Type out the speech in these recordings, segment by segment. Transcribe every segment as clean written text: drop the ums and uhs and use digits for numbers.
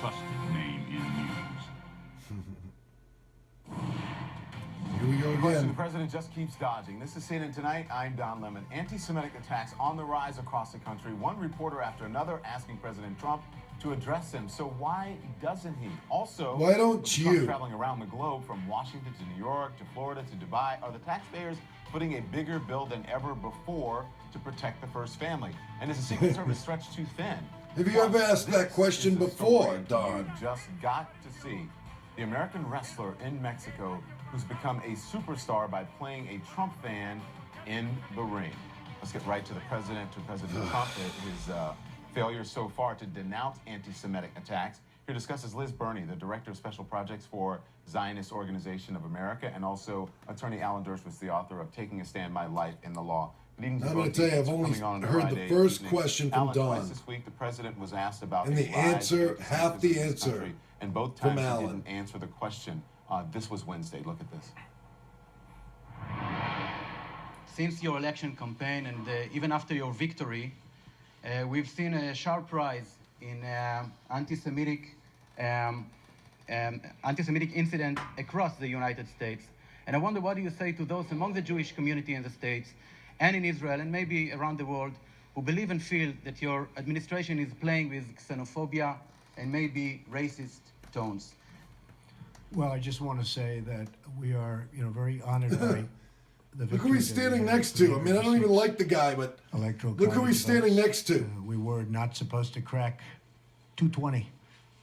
trusted name in news. Here we go again. The president just keeps dodging. This is CNN Tonight. I'm Don Lemon. Anti-Semitic attacks on the rise across the country. One reporter after another asking President Trump to address them. So why doesn't he? Also, why don't Trump you? Traveling around the globe from Washington to New York to Florida to Dubai, are the taxpayers putting a bigger bill than ever before to protect the first family? And is the Secret Service stretched too thin? Have you ever asked that question before, Don? You just got to see the American wrestler in Mexico who's become a superstar by playing a Trump fan in the ring. Let's get right to the president, to President Trump, his failure so far to denounce anti-Semitic attacks. Here discusses Liz Berney, the Director of Special Projects for Zionist Organization of America, and also Attorney Alan Dershowitz, the author of Taking a Stand, My Life in the Law. I'm going to tell you, I've only heard the first question from Don. Twice this week, the president was asked about and the answer, half the answer, and both times he didn't answer the question. This was Wednesday. Look at this. Since your election campaign and even after your victory, we've seen a sharp rise in anti-Semitic incidents across the United States. And I wonder, what do you say to those among the Jewish community in the States and in Israel and maybe around the world who believe and feel that your administration is playing with xenophobia and maybe racist tones? Well, I just want to say that we are, very honored by the Look who he's standing next to. I mean, I don't even like the guy, but look who he's standing next to. We were not supposed to crack 220.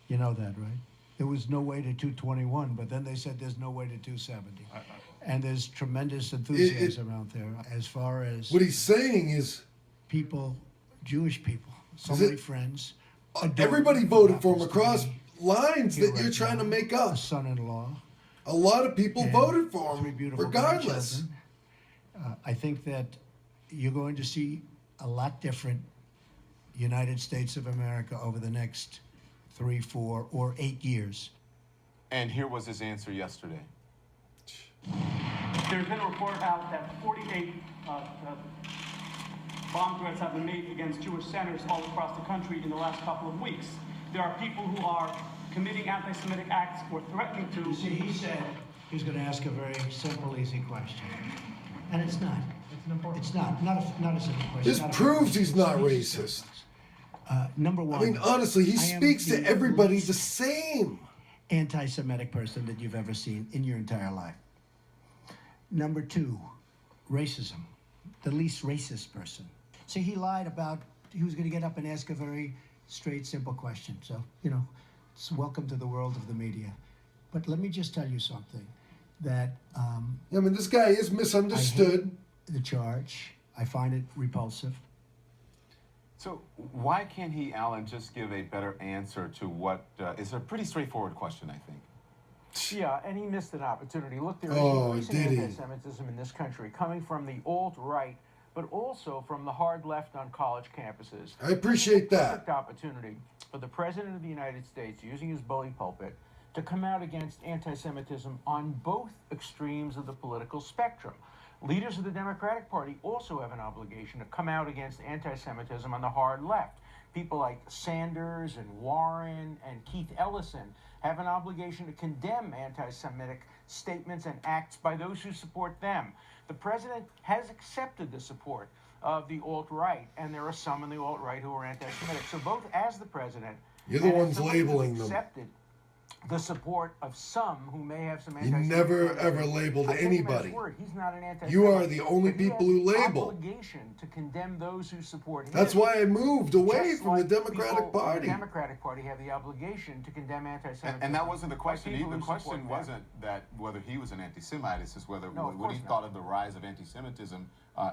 You know that, right? There was no way to 221, but then they said there's no way to 270. And there's tremendous enthusiasm out there as far as... What he's saying is... People, Jewish people, so many friends. Everybody voted for him across lines that you're trying to make up. Son-in-law. A lot of people voted for him, regardless. I think that you're going to see a lot different United States of America over the next 3, 4, or 8 years. And here was his answer yesterday. There's been a report out that 48 bomb threats have been made against Jewish centers all across the country in the last couple of weeks. There are people who are committing anti-Semitic acts or threatening to. You see, he said he's going to ask a very simple, easy question. And it's not. It's not a simple question. This proves he's not racist. Number one. I mean, honestly, he speaks to everybody the same. Anti-Semitic person that you've ever seen in your entire life. Number two, racism. The least racist person. See, he lied about he was going to get up and ask a very straight, simple question. So, it's welcome to the world of the media. But let me just tell you something. That I mean, this guy is misunderstood. I hate the charge. I find it repulsive. So why can't he, Alan, just give a better answer to what is a pretty straightforward question, I think? Yeah, and he missed an opportunity. Look, there is increasing anti-Semitism in this country, coming from the alt-right, but also from the hard left on college campuses. I appreciate that. Perfect opportunity for the President of the United States, using his bully pulpit, to come out against anti-Semitism on both extremes of the political spectrum. Leaders of the Democratic Party also have an obligation to come out against anti-Semitism on the hard left. People like Sanders and Warren and Keith Ellison have an obligation to condemn anti-Semitic statements and acts by those who support them. The president has accepted the support of the alt-right, and there are some in the alt-right who are anti-Semitic. So both as the president, you're the ones labeling them. Accepted the support of some who may have some He anti-Semitic. never ever labeled anybody. He's not an anti-Semitic. You are the only people who label. Obligation to condemn those who support him. That's why I moved away from the Democratic Party. The Democratic Party have the obligation to condemn anti-Semitism. And that wasn't the question either. The question wasn't that whether he was an anti-Semite. It's just what he thought of the rise of anti-Semitism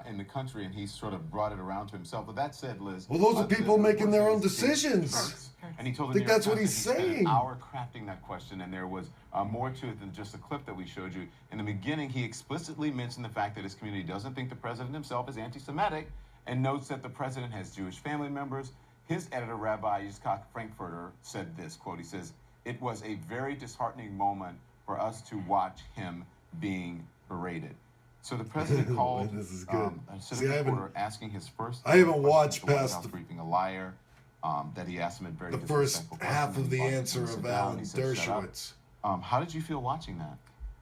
in the country, and he sort of brought it around to himself. But that said, Liz, well, those are people making their own decisions. And he told I think that's what he's saying. saying. An hour crafting that question, and there was more to it than just the clip that we showed you. In the beginning, he explicitly mentioned the fact that his community doesn't think the president himself is anti-Semitic, and notes that the president has Jewish family members. His editor, Rabbi Yitzchak Frankfurter, said this, quote, he says, "It was a very disheartening moment for us to watch him being berated." So the president called this is good. a citizen reporter asking his first I haven't watched question, past the briefing, a liar, that he asked him at very The first disrespectful half questions. of the He answer sit of down, Alan he said, "Shut up." Dershowitz. How did you feel watching that?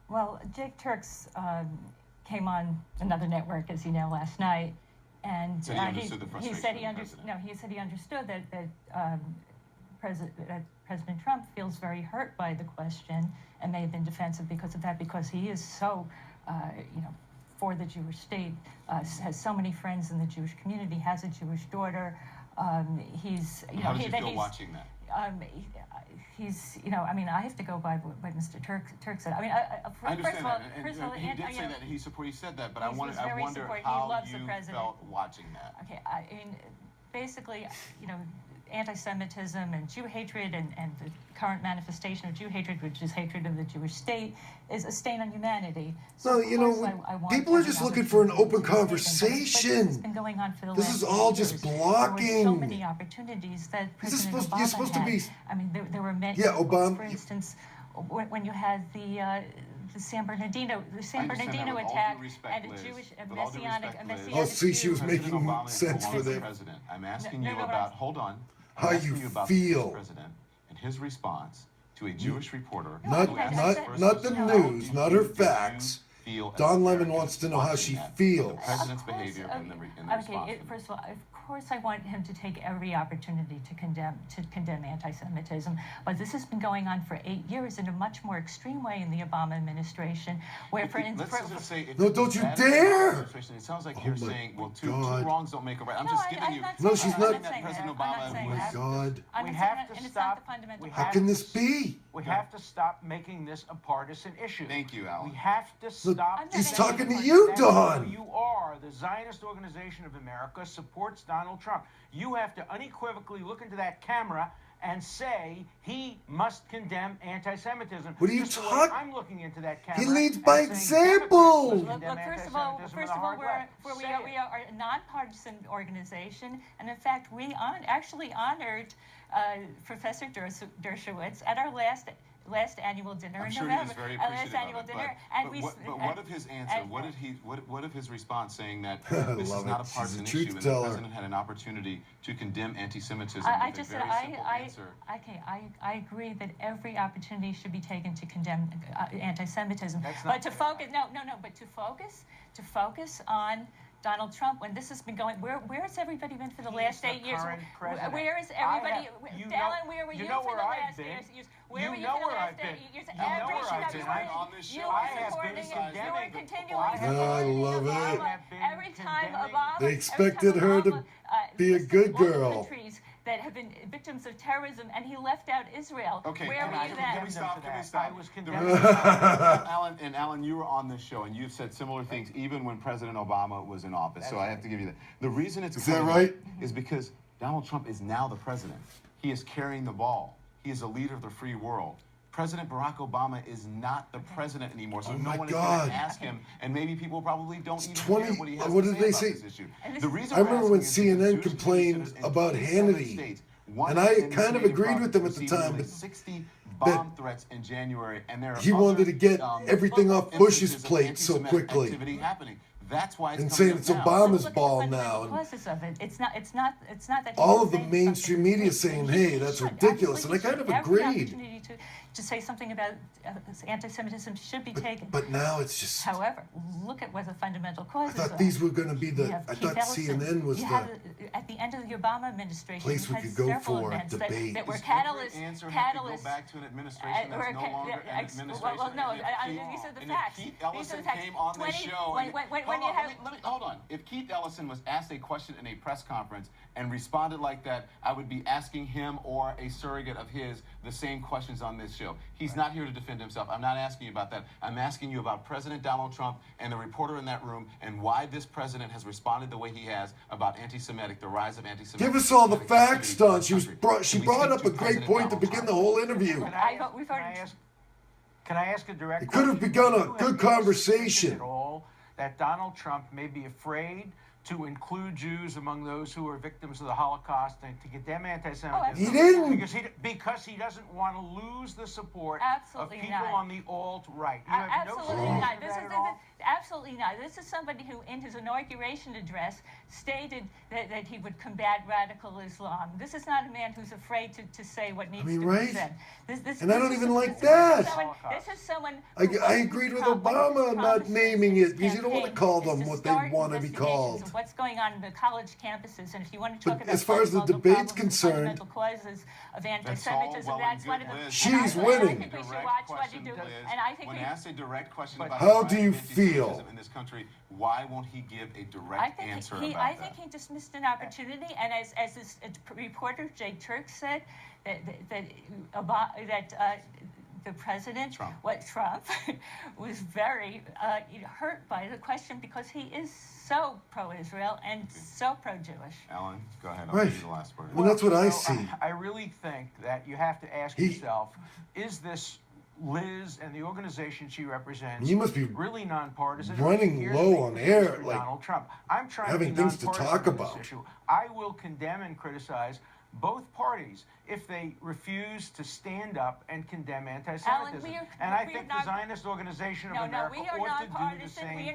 Well, Jake Turks came on another network, as you know, last night, and So he understood the frustration he said of the president. he said he understood that President Trump feels very hurt by the question and may have been defensive because of that, because he is so, for the Jewish state, has so many friends in the Jewish community, has a Jewish daughter. He's, How did you feel watching that? He's, I have to go by what Mr. Turk said. I understand first of all, that, and he did say that, he said that, but I he's wonder very how supportive. He loves the you president. felt watching that. Okay, basically, anti-Semitism and Jew hatred and the current manifestation of Jew hatred, which is hatred of the Jewish state, is a stain on humanity. So No, people are just looking for an open conversation. This has been going on for the This last is all 8 just years. blocking. There were so many opportunities that President Obama you're supposed to had. be. There were many. Yeah, Obama. For instance, when you had the San Bernardino attack and a Jewish, a messianic Oh, see, she was President making Obama is sense no for longer them. president. I'm asking No, you no, but about. I'm- Hold on. How I'm you asking about feel. the president and his response to a Jewish reporter. Not, who asked not, first not the question, how news, do not you her facts. feel as Don Lemon Americans wants to know how she watching that? feels. The president's Of course, behavior and the okay, response. first of all, of course, I want him to take every opportunity to condemn anti-Semitism. But this has been going on for 8 years in a much more extreme way in the Obama administration, where, for instance, Let's just say, if No, it was don't you bad in the dare! administration, it sounds like Oh you're my saying, well, two God. wrongs don't make a right. I'm No, just I'm giving you. not No, saying she's that. not- I'm not saying President that. I'm Obama not saying Oh my that. God. I'm We not have saying to that, and it's stop. not the fundamental We How have can to this be? We have to stop making this a partisan issue. Thank you, Alan. We have to stop. I'm not He's making talking to it you, That's who Don. you are. The Zionist Organization of America supports Donald Trump. You have to unequivocally look into that camera and say he must condemn anti-Semitism. What are you Just the way talking- I'm looking into that camera. He leads and by saying example. Democrats must Look, condemn first of all, anti-Semitism in the hard way. Say it. we are a nonpartisan organization, and in fact, we actually honored Professor Dershowitz at our last annual dinner I'm in sure he November. was very Last appreciative annual of it. dinner, But what of his answer? What of his response saying that I this is love not it. a She's partisan a issue, truth and the teller. president had an opportunity to condemn anti-Semitism I with just a said very simple answer? I agree that every opportunity should be taken to condemn anti-Semitism, That's but not to fair. focus to focus on Donald Trump when this has been going. Where's everybody been for the last He's 8 years? current president. Where is I everybody? have- Alan, where were you know for where the I've last been. years? Where You were you know for the where last I've been. 8 years? You know Every where show I've you been. were I'm on this you show. were I have supporting been it. You were condemning- continuing I have I supporting love it. Obama. I have been Every time condemning- Obama, They expected her to be a listed good all the girl. countries that have been victims of terrorism, and he left out Israel. Okay, Where can were I- you can then? we stop? Can we I stop? was The condemning reason- Alan, you were on this show, and you've said similar things even when President Obama was in office. So I have to give you that. The reason it's Is that coming right? is because Donald Trump is now the president. He is carrying the ball. He is a leader of the free world. President Barack Obama is not the president anymore, so Oh no my one is God. going to ask him, and maybe people probably don't even 20 care what he has what to did say they about say? this issue. And this The is- reason I we're remember asking when is because CNN Jewish complained communities in about 27 Hannity. states, And I in the kind of Canadian agreed with them at the province time, received nearly but 60 bomb threats in January, and there are he wanted to get everything off Bush's instances of plate so anti-Semitic quickly. activity happening. That's why it's And coming saying up it's now. Obama's Look at the ball fundamental now. causes of it. It's not that he All was of the saying mainstream something. media saying, He hey, that's should, ridiculous. And I absolutely kind of should. Every agreed. opportunity to say something about anti-Semitism should be taken. But now it's just. However, look at what the fundamental I causes thought are. these were going to be You the. have I Keith thought Ellison. CNN was You the. had, at the end of the Obama administration, place you we had could go several for a events debate. that were Does every catalysts. answer have to go back to an administration that's no longer an administration? Well, no, And if these are the and if facts. Keith These are Ellison the facts. came on this show. When you have. Hold on. If Keith Ellison was asked a question in a press conference and responded like that, I would be asking him or a surrogate of his the same questions on this show. He's not here to defend himself. I'm not asking you about that. I'm asking you about President Donald Trump and the reporter in that room and why this president has responded the way he has about the rise of anti-Semitic. Give us all the facts, activity in Don. the She country. brought up speak a to great President point to Donald begin Trump. the whole interview. Can I ask a direct It could have question? begun a Do you have good any conversation. suspicion at all that Donald Trump may be afraid to include Jews among those who are victims of the Holocaust and to condemn anti-Semitism. He didn't. Because he doesn't want to lose the support Absolutely of people not. on the alt-right. You have no Absolutely support not. for that at all? Absolutely not. This is somebody who, in his inauguration address, stated that he would combat radical Islam. This is not a man who's afraid to say what needs to be said. And I don't even like that. This is someone. I agreed with Obama on not naming it because you don't want to call them what they want to be called. Of what's going on in the college campuses, and if you want to talk about as far as the debate's concerned, fundamental causes of anti-Semitism, that's one of the. She's winning. I think we should watch what you do, and I think when asked a direct question about how do you feel in this country, why won't he give a direct answer about that? I think he just missed an opportunity, and as this reporter Jay Turk said, that the president, Trump was very hurt by the question because he is so pro-Israel and so pro-Jewish. Alan, go ahead. I'll give you the last word. Well, that's what I see. I really think that you have to ask yourself, is this Liz and the organization she represents you must be really nonpartisan? running low on air, like Donald Trump. I'm trying having to be things to talk about. This issue. I will condemn and criticize both parties if they refuse to stand up and condemn anti-Semitism. And I think the Zionist Organization of America ought to do the same thing. We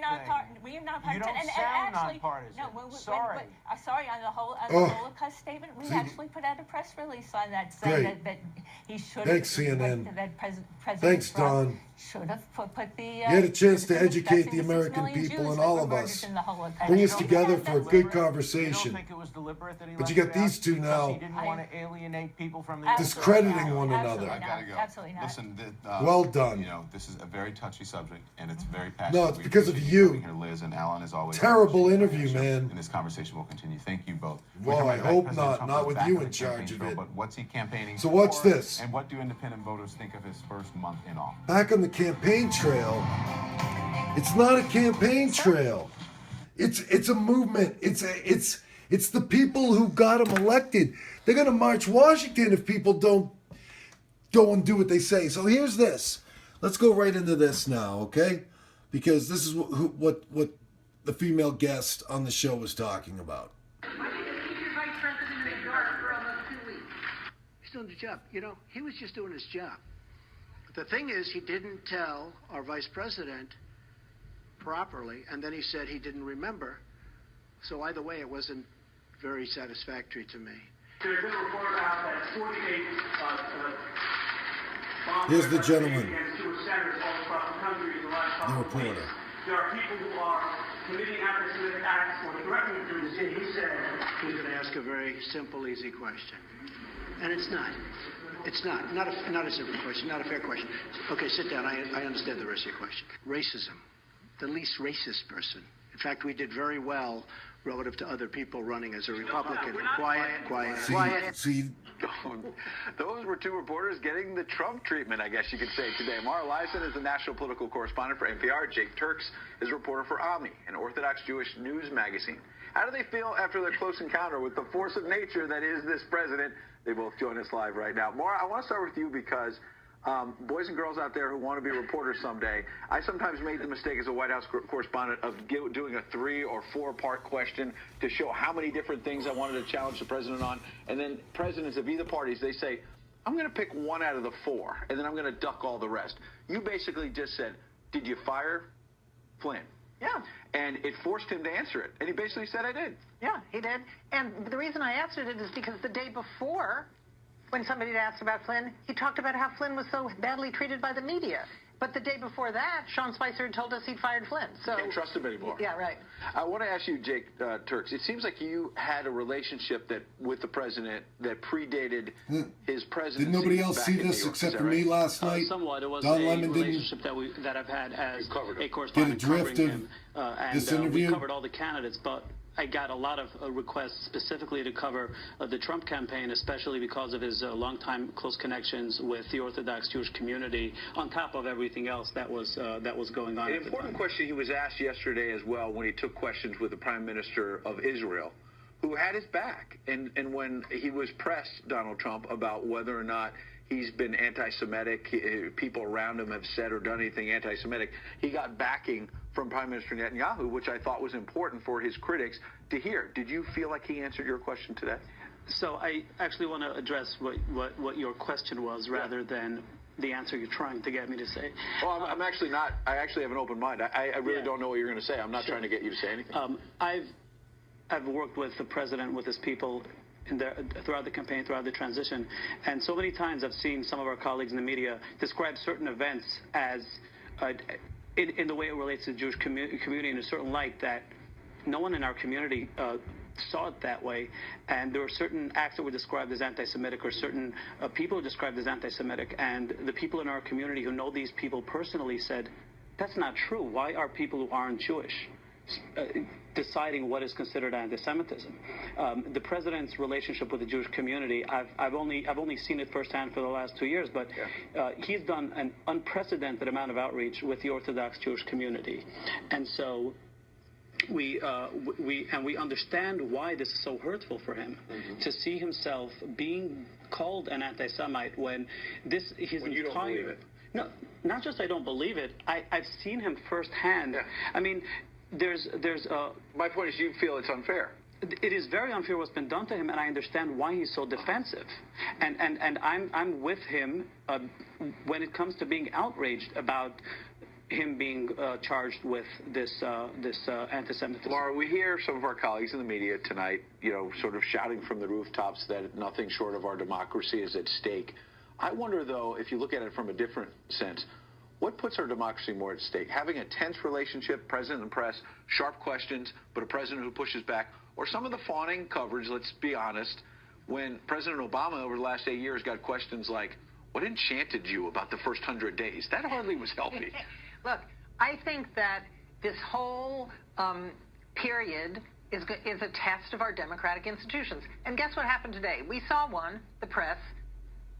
are not partisan. You don't sound nonpartisan. Sorry. Sorry, on the Holocaust statement, we actually put out a press release on that saying that he should have. Thanks, CNN. That President Thanks, Don. Should have put the. You had a chance to educate the American people and all of us. Bring us together for a good conversation. You don't think it was deliberate that he But you left got these two because now he didn't want to alienate people from the discrediting one another. I gotta go. Absolutely not. Listen, well done. You know, this is a very touchy subject, and it's very passionate. No, it's because of you. Here, Liz and Alan, as always. Terrible interview, man. And this conversation will continue. Thank you both. Well, I hope not. Not with you in charge of it. But what's he campaigning So what's for? this? And what do independent voters think of his first month in office? Back on the campaign trail. It's not a campaign trail. It's a movement. It's the people who got him elected. They're gonna march Washington if people don't go and do what they say. So here's this. Let's go right into this now, okay? Because this is what the female guest on the show was talking about. He's doing the job. You know, he was just doing his job. The thing is, he didn't tell our vice president properly, and then he said he didn't remember. So either way, it wasn't very satisfactory to me. There's been a report out that 48 Here's the gentleman. against Jewish senators all across the country in the last couple of weeks. reporter. There are people who are committing anti-Semitic acts or threatening to do so. He said he was going to ask a very simple, easy question. And it's not. It's not. Not a simple question, not a fair question. Okay, sit down. I understand the rest of your question. Racism. The least racist person. In fact, we did very well relative to other people running as a Republican. Quiet. See, those were two reporters getting the Trump treatment, I guess you could say, today. Mara Liasson is the national political correspondent for NPR. Jake Turks is a reporter for Omni, an Orthodox Jewish news magazine. How do they feel after their close encounter with the force of nature that is this president? They both join us live right now. Mara, I want to start with you because boys and girls out there who want to be reporters someday, I sometimes made the mistake as a White House correspondent of doing a 3 or 4 part question to show how many different things I wanted to challenge the president on. And then presidents of either parties, they say, I'm going to pick 1 out of the 4, and then I'm going to duck all the rest. You basically just said, did you fire Flynn? Yeah. And it forced him to answer it. And he basically said, I did. Yeah, he did. And the reason I answered it is because the day before, when somebody had asked about Flynn, he talked about how Flynn was so badly treated by the media. But the day before that, Sean Spicer had told us he'd fired Flynn. So can't trust him anymore. Yeah, right. I want to ask you, Jake Turks, it seems like you had a relationship with the president that predated his presidency. Did nobody else see this except for me last night? Somewhat. It was Don a Lemon relationship that I've had as a correspondent Get a drift covering of him. this And interview? we covered all the candidates, but I got a lot of requests specifically to cover the Trump campaign, especially because of his longtime close connections with the Orthodox Jewish community, on top of everything else that was going on. An important question he was asked yesterday as well when he took questions with the Prime Minister of Israel, who had his back. And when he was pressed, Donald Trump, about whether or not he's been anti-Semitic, people around him have said or done anything anti-Semitic, he got backing from Prime Minister Netanyahu, which I thought was important for his critics to hear. Did you feel like he answered your question today? So I actually want to address what your question was rather than the answer you're trying to get me to say. Well, I'm actually not. I actually have an open mind. I really don't know what you're going to say. I'm not trying to get you to say anything. I've worked with the president, with his people, throughout the campaign, throughout the transition, and so many times I've seen some of our colleagues in the media describe certain events as, in the way it relates to the Jewish community in a certain light that no one in our community saw it that way, and there were certain acts that were described as anti-Semitic, or certain people described as anti-Semitic, and the people in our community who know these people personally said, that's not true. Why are people who aren't Jewish deciding what is considered anti-Semitism? The president's relationship with the Jewish community, I've only seen it firsthand for the last 2 years, but he's done an unprecedented amount of outreach with the Orthodox Jewish community, and so we understand why this is so hurtful for him, to see himself being called an anti-Semite when you don't believe it. No, not just I don't believe it. I've seen him firsthand. Yeah. I mean, there's my point is, you feel it's unfair. It is very unfair what's been done to him, and I understand why he's so defensive. And I'm with him when it comes to being outraged about him being charged with this anti-Semitism. Laura, we hear some of our colleagues in the media tonight, sort of shouting from the rooftops that nothing short of our democracy is at stake. I wonder, though, if you look at it from a different sense, what puts our democracy more at stake? Having a tense relationship, president and press, sharp questions, but a president who pushes back, or some of the fawning coverage, let's be honest, when President Obama over the last 8 years got questions like, what enchanted you about the first 100 days? That hardly was healthy. Look, I think that this whole period is a test of our democratic institutions. And guess what happened today? We saw the press,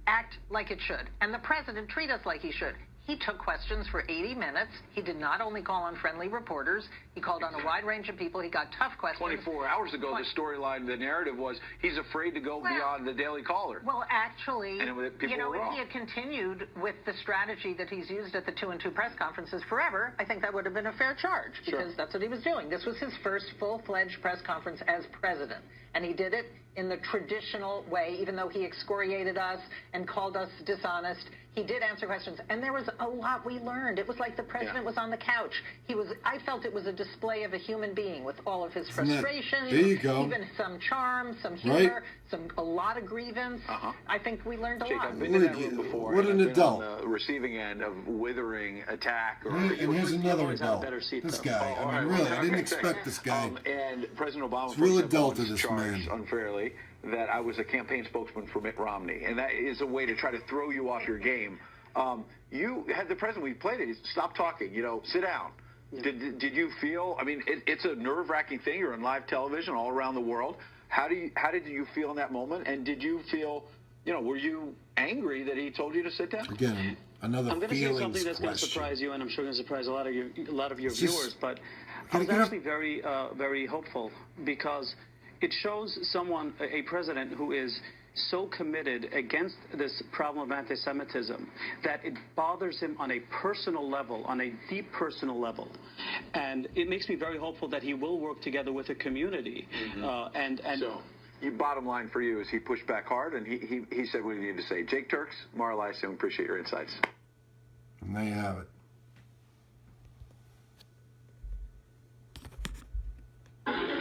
act like it should, and the president treat us like he should. He took questions for 80 minutes. He did not only call on friendly reporters. He called on a wide range of people. He got tough questions. 24 hours ago, the storyline, the narrative was he's afraid to go beyond the Daily Caller. Well, actually, if he had continued with the strategy that he's used at the 2 and 2 press conferences forever, I think that would have been a fair charge, because that's what he was doing. This was his first full-fledged press conference as president, and he did it in the traditional way, even though he excoriated us and called us dishonest. He did answer questions, and there was a lot we learned. It was like the president was on the couch. I felt it was a display of a human being with all of his frustrations, there you go. Even some charm, some humor, a lot of grievance. I think we learned a lot. I've been in that room before. What an adult. On the receiving end of withering attack. And here's another adult. This guy. I mean, really, I didn't expect this guy. And President Obama, real adult to this charged man. unfairly that I was a campaign spokesman for Mitt Romney, and that is a way to try to throw you off your game. You had the president, we played it, stop talking, sit down. Yeah. Did you feel, I mean, it's a nerve-wracking thing. You're on live television all around the world. How did you feel in that moment? And did you feel, were you angry that he told you to sit down? Again, another I'm going to say something that's going to surprise you, and I'm sure going to surprise a lot of your viewers, but I was actually very, very hopeful, because it shows a president who is so committed against this problem of anti-Semitism that it bothers him on a personal level, on a deep personal level. And it makes me very hopeful that he will work together with the community. So, bottom line for you is he pushed back hard, and he said what he needed to say. Jake Turks, Mara Lyson, appreciate your insights. And there you have it.